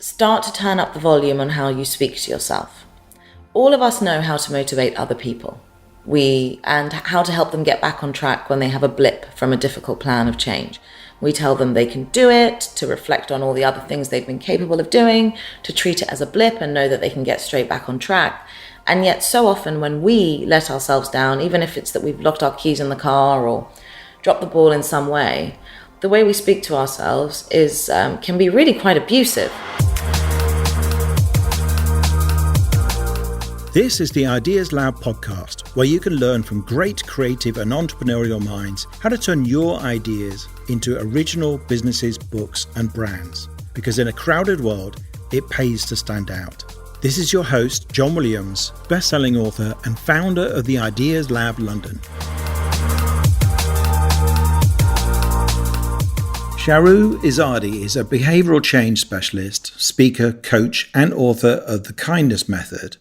start to turn up the volume on how you speak to yourself. All of us know how to motivate other people. And how to help them get back on track when they have a blip from a difficult plan of change. We tell them they can do it, to reflect on all the other things they've been capable of doing, to treat it as a blip and know that they can get straight back on track. And yet so often when we let ourselves down, even if it's that we've locked our keys in the car or dropped the ball in some way, the way we speak to ourselves can be really quite abusive. This is the Ideas Lab podcast, where you can learn from great creative and entrepreneurial minds how to turn your ideas into original businesses, books, and brands. Because in a crowded world, it pays to stand out. This is your host, John Williams, best-selling author and founder of the Ideas Lab London. Shahroo Izadi is a behavioural change specialist, speaker, coach, and author of The Kindness Method.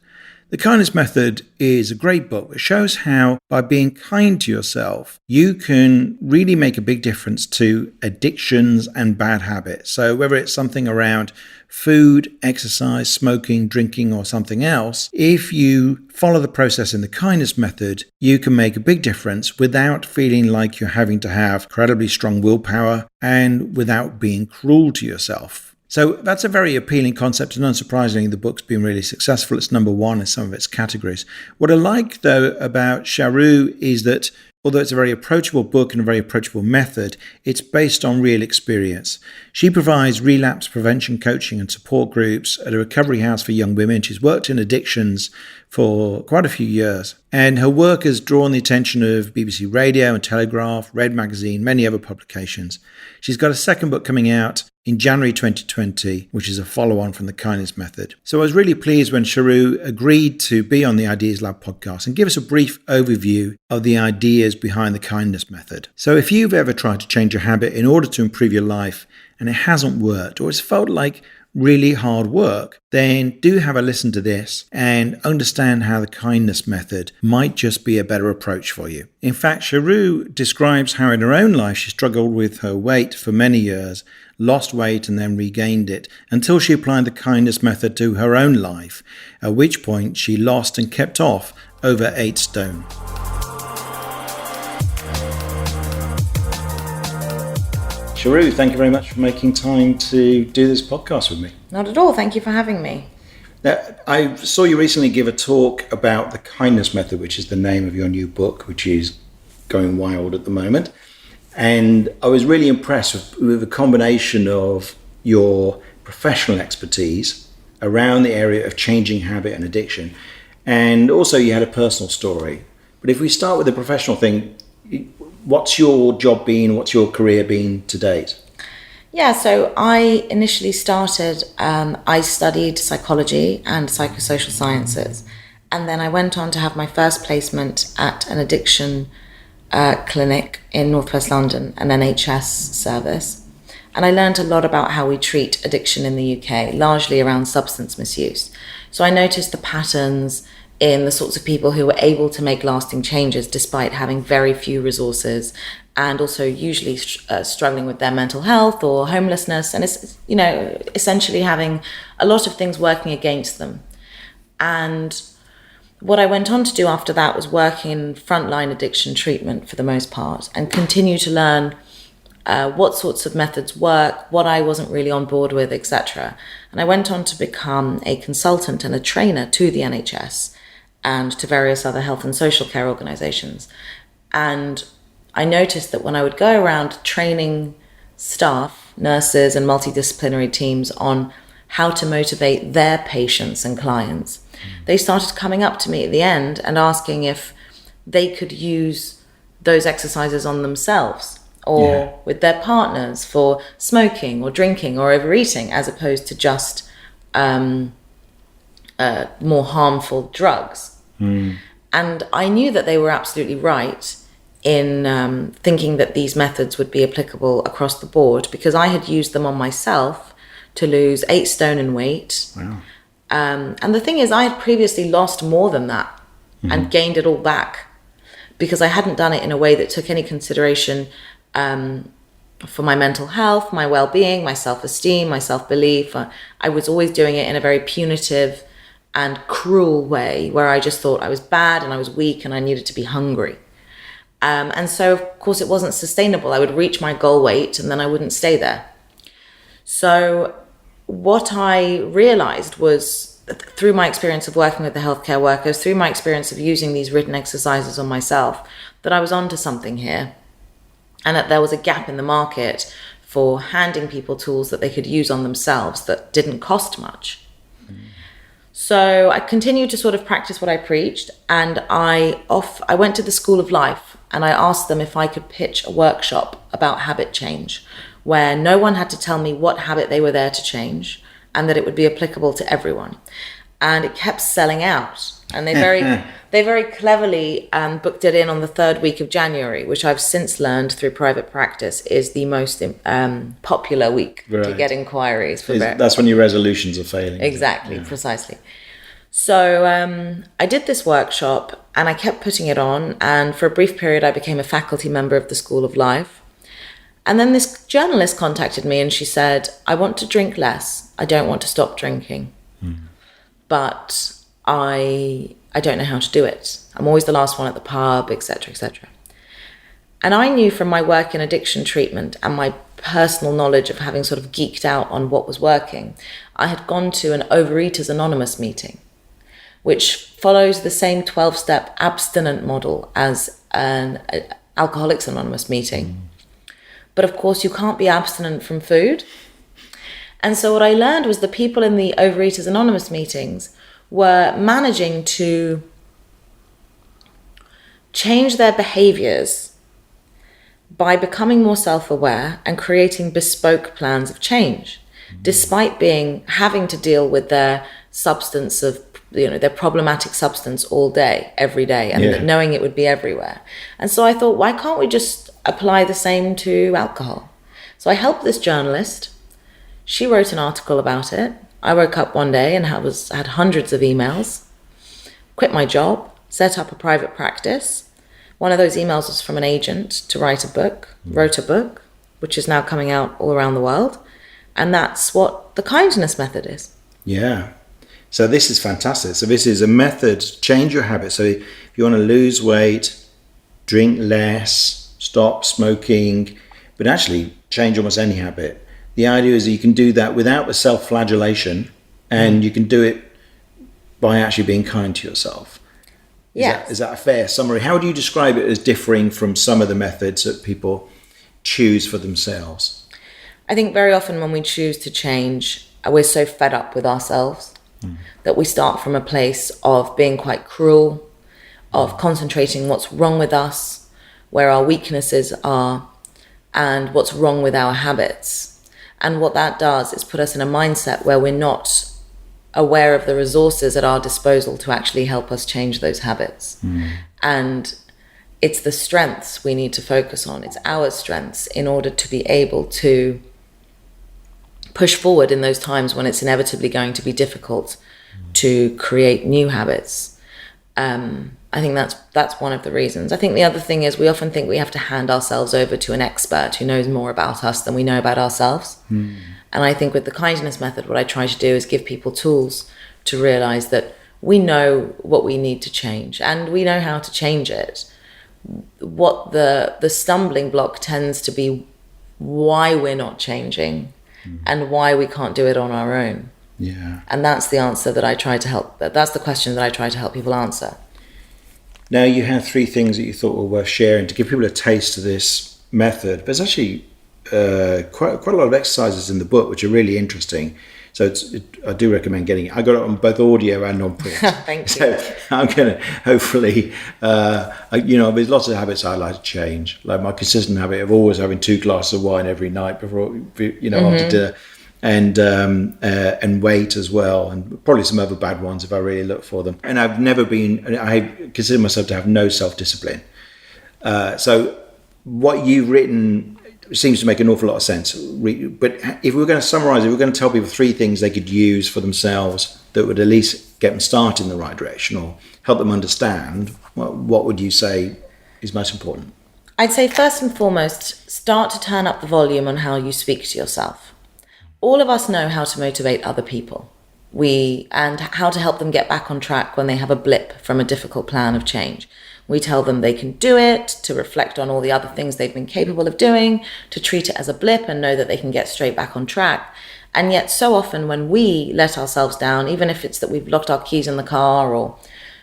The Kindness Method is a great book that shows how, by being kind to yourself, you can really make a big difference to addictions and bad habits. So whether it's something around food, exercise, smoking, drinking, or something else, if you follow the process in the Kindness Method, you can make a big difference without feeling like you're having to have incredibly strong willpower and without being cruel to yourself. So that's a very appealing concept, and unsurprisingly, the book's been really successful. It's number one in some of its categories. What I like, though, about Shahroo is that although it's a very approachable book and a very approachable method, it's based on real experience. She provides relapse prevention coaching and support groups at a recovery house for young women. She's worked in addictions for quite a few years, and her work has drawn the attention of BBC Radio and Telegraph, Red Magazine, many other publications. She's got a second book coming out in January 2020, which is a follow-on from the Kindness Method. So I was really pleased when Shahroo agreed to be on the Ideas Lab podcast and give us a brief overview of the ideas behind the Kindness Method. So if you've ever tried to change a habit in order to improve your life and it hasn't worked, or it's felt like really hard work, then do have a listen to this and understand how the Kindness Method might just be a better approach for you. In fact, Shahroo describes how in her own life she struggled with her weight for many years, lost weight and then regained it until she applied the Kindness Method to her own life, at which point she lost and kept off over 8 stone. Shahroo, thank you very much for making time to do this podcast with me. Not at all. Thank you for having me. Now, I saw you recently give a talk about the Kindness Method, which is the name of your new book, which is going wild at the moment. And I was really impressed with the combination of your professional expertise around the area of changing habit and addiction. And also you had a personal story. But if we start with the professional thing, what's your job been? What's your career been to date? Yeah, so I initially started, I studied psychology and psychosocial sciences. And then I went on to have my first placement at an addiction clinic in northwest London, an NHS service. And I learned a lot about how we treat addiction in the UK, largely around substance misuse. So I noticed the patterns in the sorts of people who were able to make lasting changes despite having very few resources, and also usually struggling with their mental health or homelessness, and it's, essentially having a lot of things working against them. And what I went on to do after that was work in frontline addiction treatment for the most part, and continue to learn what sorts of methods work, what I wasn't really on board with, etc. And I went on to become a consultant and a trainer to the NHS and to various other health and social care organisations. And I noticed that when I would go around training staff, nurses and multidisciplinary teams on how to motivate their patients and clients, they started coming up to me at the end and asking if they could use those exercises on themselves or with their partners for smoking or drinking or overeating, as opposed to just more harmful drugs. And I knew that they were absolutely right in thinking that these methods would be applicable across the board, because I had used them on myself to lose 8 stone in weight. Wow. And the thing is, I had previously lost more than that and gained it all back, because I hadn't done it in a way that took any consideration for my mental health, my well-being, my self-esteem, my self-belief. I was always doing it in a very punitive and cruel way, where I just thought I was bad and I was weak and I needed to be hungry. And so, of course, it wasn't sustainable. I would reach my goal weight and then I wouldn't stay there. So what I realized was, through my experience of working with the healthcare workers, through my experience of using these written exercises on myself, that I was onto something here, and that there was a gap in the market for handing people tools that they could use on themselves that didn't cost much. So I continued to sort of practice what I preached, and I went to the School of Life and I asked them if I could pitch a workshop about habit change, where no one had to tell me what habit they were there to change, and that it would be applicable to everyone. And it kept selling out. And they very cleverly booked it in on the third week of January, which I've since learned through private practice is the most popular week to get inquiries. That's when your resolutions are failing. Exactly, precisely. So I did this workshop and I kept putting it on. And for a brief period, I became a faculty member of the School of Life. And then this journalist contacted me and she said, I want to drink less. I don't want to stop drinking. But I don't know how to do it. I'm always the last one at the pub, etc., etc. And I knew from my work in addiction treatment and my personal knowledge of having sort of geeked out on what was working, I had gone to an Overeaters Anonymous meeting, which follows the same 12-step abstinent model as an Alcoholics Anonymous meeting. But of course, you can't be abstinent from food. And so what I learned was the people in the Overeaters Anonymous meetings were managing to change their behaviors by becoming more self-aware and creating bespoke plans of change, despite having to deal with their substance of, their problematic substance all day, every day, and knowing it would be everywhere. And so I thought, why can't we just apply the same to alcohol? So I helped this journalist. She wrote an article about it. I woke up one day and had hundreds of emails, quit my job, set up a private practice. One of those emails was from an agent to write a book, wrote a book, which is now coming out all around the world. And that's what the kindness method is. Yeah. So this is fantastic. So this is a method, change your habits. So if you want to lose weight, drink less, stop smoking, but actually change almost any habit. The idea is that you can do that without the self-flagellation, and you can do it by actually being kind to yourself. Is that a fair summary? How do you describe it as differing from some of the methods that people choose for themselves? I think very often when we choose to change, we're so fed up with ourselves that we start from a place of being quite cruel, of concentrating what's wrong with us, where our weaknesses are, and what's wrong with our habits. And what that does is put us in a mindset where we're not aware of the resources at our disposal to actually help us change those habits. And it's the strengths we need to focus on. It's our strengths in order to be able to push forward in those times when it's inevitably going to be difficult to create new habits. I think that's one of the reasons. I think the other thing is we often think we have to hand ourselves over to an expert who knows more about us than we know about ourselves. And I think with the kindness method, what I try to do is give people tools to realize that we know what we need to change and we know how to change it. What the stumbling block tends to be why we're not changing and why we can't do it on our own. Yeah. And that's the answer that I try to help. That's the question that I try to help people answer. Now, you had 3 things that you thought were worth sharing to give people a taste of this method. There's actually quite a lot of exercises in the book which are really interesting. So I do recommend getting it. I got it on both audio and on print. Thank you. So I'm going to hopefully, there's lots of habits I like to change. Like my consistent habit of always having 2 glasses of wine every night before, after dinner. And weight as well, and probably some other bad ones if I really look for them. And I consider myself to have no self-discipline. So what you've written seems to make an awful lot of sense. But if we were going to summarize it, we're going to tell people 3 things they could use for themselves that would at least get them started in the right direction or help them understand. What would you say is most important? I'd say first and foremost, start to turn up the volume on how you speak to yourself. All of us know how to motivate other people. And how to help them get back on track when they have a blip from a difficult plan of change. We tell them they can do it, to reflect on all the other things they've been capable of doing, to treat it as a blip and know that they can get straight back on track. And yet so often when we let ourselves down, even if it's that we've locked our keys in the car or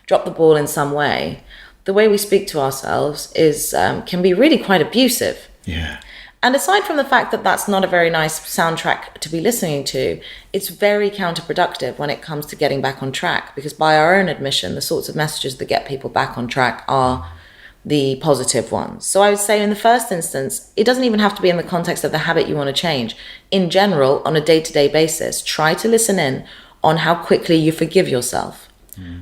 dropped the ball in some way, the way we speak to ourselves can be really quite abusive. Yeah. And aside from the fact that that's not a very nice soundtrack to be listening to, it's very counterproductive when it comes to getting back on track, because by our own admission, the sorts of messages that get people back on track are the positive ones. So I would say in the first instance, it doesn't even have to be in the context of the habit you want to change. In general, on a day-to-day basis, try to listen in on how quickly you forgive yourself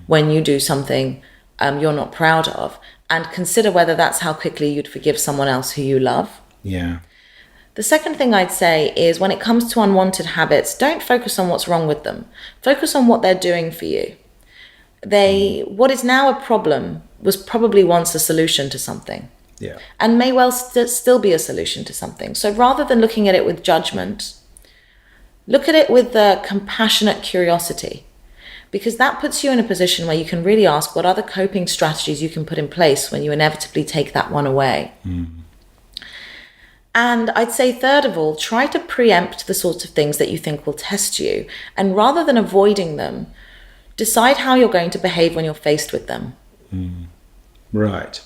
when you do something you're not proud of, and consider whether that's how quickly you'd forgive someone else who you love. Yeah. The second thing I'd say is when it comes to unwanted habits, don't focus on what's wrong with them. Focus on what they're doing for you. What is now a problem was probably once a solution to something. Yeah. And may well still be a solution to something. So rather than looking at it with judgment, look at it with compassionate curiosity, because that puts you in a position where you can really ask what other coping strategies you can put in place when you inevitably take that one away. And I'd say, third of all, try to preempt the sorts of things that you think will test you. And rather than avoiding them, decide how you're going to behave when you're faced with them. Right.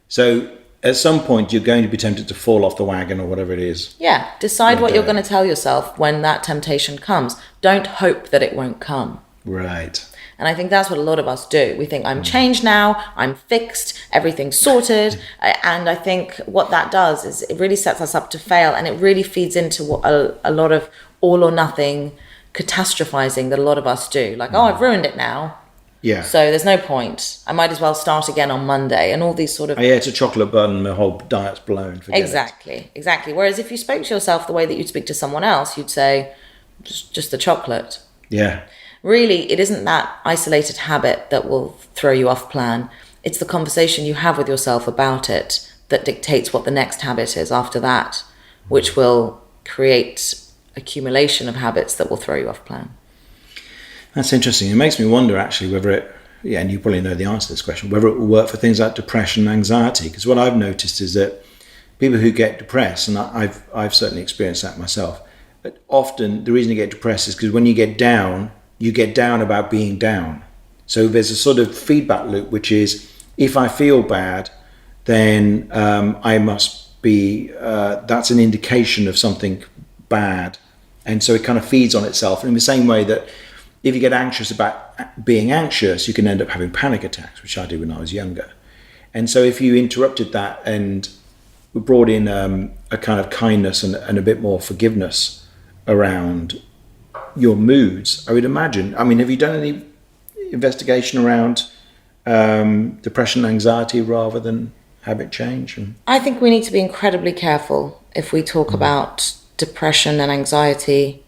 So at some point, you're going to be tempted to fall off the wagon or whatever it is. Yeah. Decide what you're going to tell yourself when that temptation comes. Don't hope that it won't come. Right. And I think that's what a lot of us do. We think, I'm changed now, I'm fixed, everything's sorted. And I think what that does is it really sets us up to fail. And it really feeds into what a lot of all or nothing catastrophizing that a lot of us do. Like, oh, I've ruined it now. Yeah. So there's no point. I might as well start again on Monday, and all these sort of... I ate a chocolate bun, my whole diet's blown. Forget Exactly. Whereas if you spoke to yourself the way that you'd speak to someone else, you'd say, just the chocolate. Yeah. Really, it isn't that isolated habit that will throw you off plan. It's the conversation you have with yourself about it that dictates what the next habit is after that, which will create accumulation of habits that will throw you off plan. That's interesting. It makes me wonder, actually, whether it, and you probably know the answer to this question, whether it will work for things like depression and anxiety. Because what I've noticed is that people who get depressed, and I've certainly experienced that myself, but often the reason you get depressed is because when you get down about being down. So there's a sort of feedback loop, which is, if I feel bad, then I must be, that's an indication of something bad. And so it kind of feeds on itself in the same way that if you get anxious about being anxious, you can end up having panic attacks, which I did when I was younger. And so if you interrupted that and brought in a kind of kindness and a bit more forgiveness around your moods, I would imagine. I mean, have you done any investigation around depression and anxiety rather than habit change? I think we need to be incredibly careful if we talk about depression and anxiety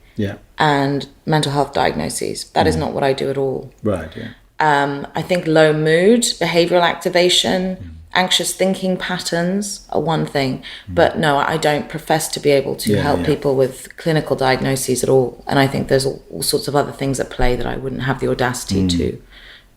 and mental health diagnoses. That is not what I do at all. Right, yeah. I think low mood, behavioural activation, anxious thinking patterns are one thing. But no, I don't profess to be able to help people with clinical diagnoses at all. And I think there's all sorts of other things at play that I wouldn't have the audacity to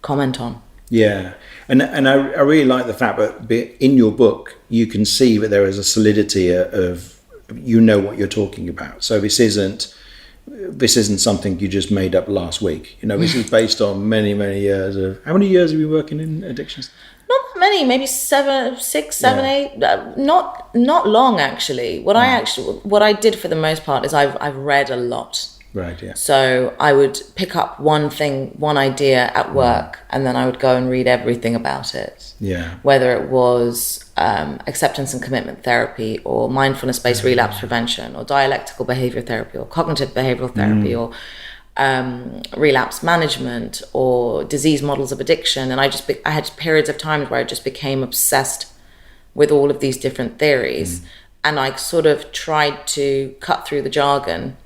comment on. Yeah. And I really like the fact that in your book, you can see that there is a solidity of, you know what you're talking about. So this isn't something you just made up last week. You know, this is based on many, many years of... How many years have you been working in addictions? Not that many, maybe 6, 7, 8. Not long, actually. What I did for the most part is I've read a lot. Right, yeah. So I would pick up one idea at work, and then I would go and read everything about it. Yeah. Whether it was acceptance and commitment therapy, or mindfulness-based relapse prevention, or dialectical behavior therapy, or cognitive behavioral therapy, or relapse management, or disease models of addiction. And I had periods of times where I just became obsessed with all of these different theories, and I sort of tried to cut through the jargon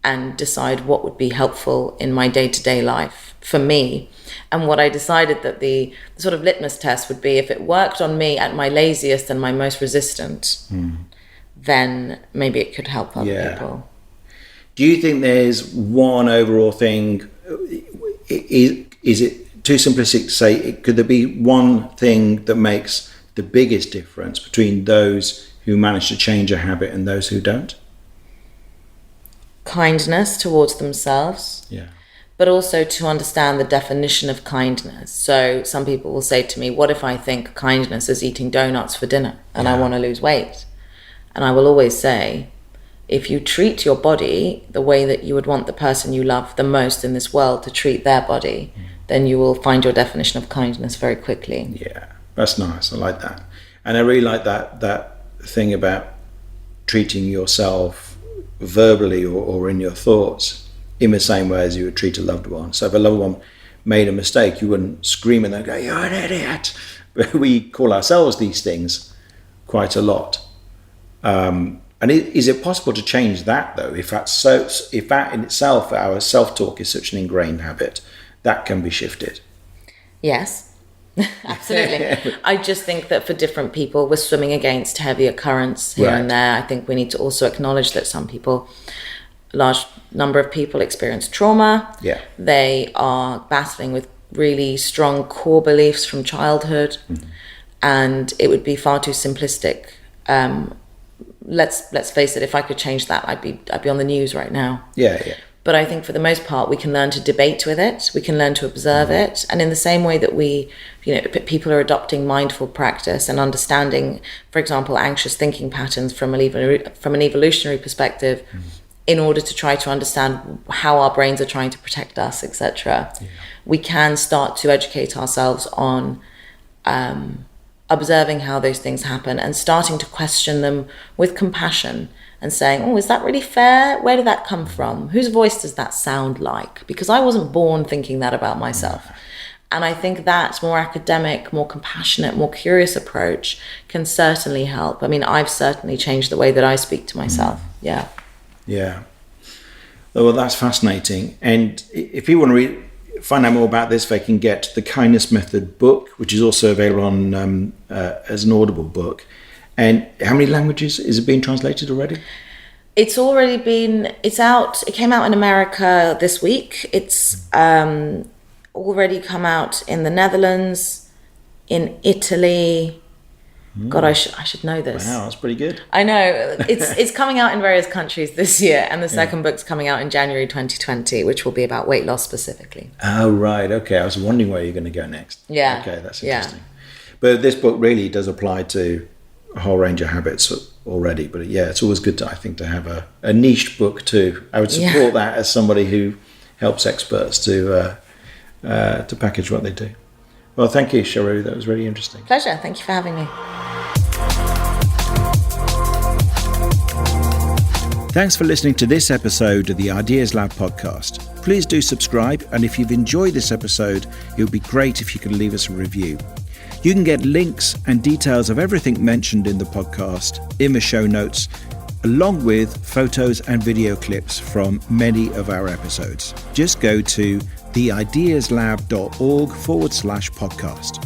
and decide what would be helpful in my day-to-day life for me. And what I decided that the sort of litmus test would be, if it worked on me at my laziest and my most resistant, then maybe it could help other people. Do you think there's one overall thing? Is it too simplistic to say, could there be one thing that makes the biggest difference between those who manage to change a habit and those who don't? Kindness towards themselves. Yeah. But also to understand the definition of kindness. So some people will say to me, what if I think kindness is eating donuts for dinner and I want to lose weight? And I will always say, if you treat your body the way that you would want the person you love the most in this world to treat their body, then you will find your definition of kindness very quickly. Yeah, that's nice. I like that. And I really like that thing about treating yourself verbally or in your thoughts in the same way as you would treat a loved one. So if a loved one made a mistake, you wouldn't scream and then go, "You're an idiot." But we call ourselves these things quite a lot. And is it possible to change that, though? If that in itself, our self-talk is such an ingrained habit, that can be shifted. Yes, absolutely. I just think that for different people, we're swimming against heavier currents here and there. I think we need to also acknowledge that some people, a large number of people, experience trauma. Yeah. They are battling with really strong core beliefs from childhood, and it would be far too simplistic. Let's face it, if I could change that, I'd be on the news right now. Yeah. But I think for the most part, we can learn to debate with it. We can learn to observe it. And in the same way that people are adopting mindful practice and understanding, for example, anxious thinking patterns from an evolutionary perspective, in order to try to understand how our brains are trying to protect us, etc. We can start to educate ourselves on observing how those things happen and starting to question them with compassion and saying, oh, is that really fair? Where did that come from? Whose voice does that sound like? Because I wasn't born thinking that about myself. And I think that more academic, more compassionate, more curious approach can certainly help. I mean, I've certainly changed the way that I speak to myself. Yeah. Well, that's fascinating. And if you want to find out more about this, they can get the Kindness Method book, which is also available on as an Audible book. And how many languages is it being translated already? It's out. It came out in America this week. It's already come out in the Netherlands, in Italy. God, I should know this. Wow, that's pretty good. I know. It's coming out in various countries this year, and the second book's coming out in January 2020, which will be about weight loss specifically. Oh, right. Okay, I was wondering where you're going to go next. Yeah. Okay, that's interesting. But this book really does apply to a whole range of habits already. But it's always good to have a niche book too. I would support that as somebody who helps experts to package what they do. Well, thank you, Shahroo. That was really interesting. Pleasure. Thank you for having me. Thanks for listening to this episode of the Ideas Lab podcast. Please do subscribe, and if you've enjoyed this episode, it would be great if you could leave us a review. You can get links and details of everything mentioned in the podcast in the show notes, along with photos and video clips from many of our episodes. Just go to theideaslab.org/podcast.